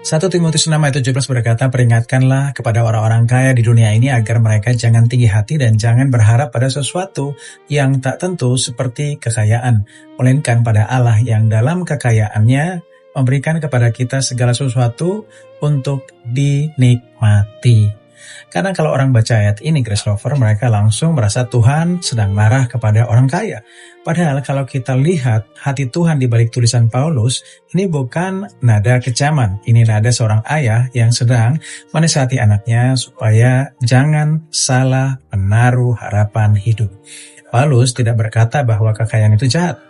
1 Timotius 6 ayat 17 berkata, "Peringatkanlah kepada orang-orang kaya di dunia ini agar mereka jangan tinggi hati dan jangan berharap pada sesuatu yang tak tentu seperti kekayaan, melainkan pada Allah yang dalam kekayaannya memberikan kepada kita segala sesuatu untuk dinikmati." Karena kalau orang baca ayat ini, Grace Lover, mereka langsung merasa Tuhan sedang marah kepada orang kaya. Padahal kalau kita lihat hati Tuhan di balik tulisan Paulus, ini bukan nada kecaman. Ini nada seorang ayah yang sedang menasihati anaknya supaya jangan salah menaruh harapan hidup. Paulus tidak berkata bahwa kekayaan itu jahat.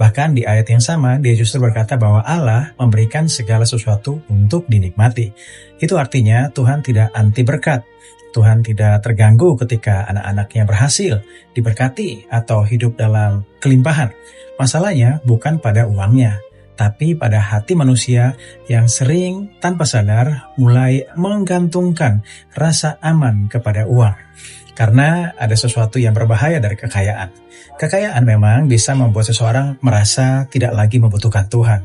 Bahkan di ayat yang sama, dia justru berkata bahwa Allah memberikan segala sesuatu untuk dinikmati. Itu artinya Tuhan tidak anti berkat. Tuhan tidak terganggu ketika anak-anaknya berhasil, diberkati, atau hidup dalam kelimpahan. Masalahnya bukan pada uangnya, tapi pada hati manusia yang sering tanpa sadar mulai menggantungkan rasa aman kepada uang. Karena ada sesuatu yang berbahaya dari kekayaan. Kekayaan memang bisa membuat seseorang merasa tidak lagi membutuhkan Tuhan.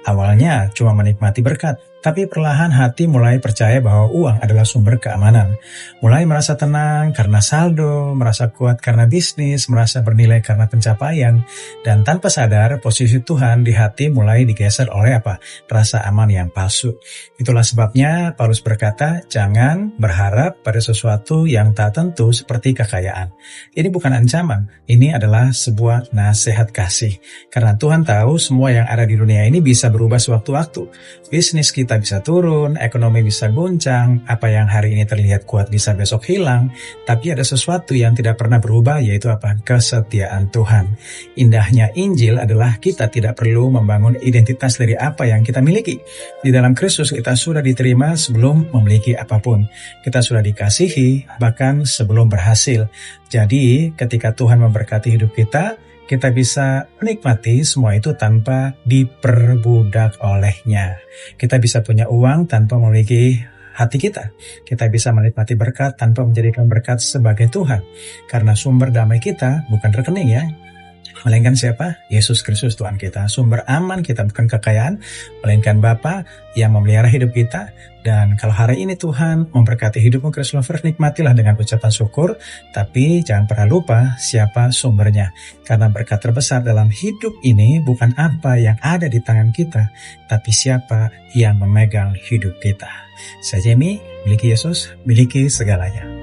Awalnya cuma menikmati berkat, tapi perlahan hati mulai percaya bahwa uang adalah sumber keamanan. Mulai merasa tenang karena saldo, merasa kuat karena bisnis, merasa bernilai karena pencapaian. Dan tanpa sadar, posisi Tuhan di hati mulai digeser oleh rasa aman yang palsu. Itulah sebabnya Paulus berkata, jangan berharap pada sesuatu yang tak tentu seperti kekayaan. Ini bukan ancaman, ini adalah sebuah nasihat kasih. Karena Tuhan tahu semua yang ada di dunia ini bisa berubah sewaktu-waktu. Bisnis kita bisa turun, ekonomi bisa goncang, apa yang hari ini terlihat kuat bisa besok hilang, tapi ada sesuatu yang tidak pernah berubah, yaitu kesetiaan Tuhan. Indahnya Injil adalah kita tidak perlu membangun identitas dari apa yang kita miliki. Di dalam Kristus kita sudah diterima sebelum memiliki apapun. Kita sudah dikasihi bahkan sebelum berhasil. Jadi ketika Tuhan memberkati hidup kita bisa menikmati semua itu tanpa diperbudak olehnya. Kita bisa punya uang tanpa memiliki hati kita. Kita bisa menikmati berkat tanpa menjadikan berkat sebagai Tuhan. Karena sumber damai kita bukan rekening ya. Melainkan siapa? Yesus Kristus Tuhan kita. Sumber aman kita bukan kekayaan, melainkan Bapa yang memelihara hidup kita. Dan kalau hari ini Tuhan memberkati hidupmu, Grace Lover, nikmatilah dengan ucapan syukur. Tapi jangan pernah lupa siapa sumbernya. Karena berkat terbesar dalam hidup ini bukan apa yang ada di tangan kita, tapi siapa yang memegang hidup kita. Saya Jamie, miliki Yesus, miliki segalanya.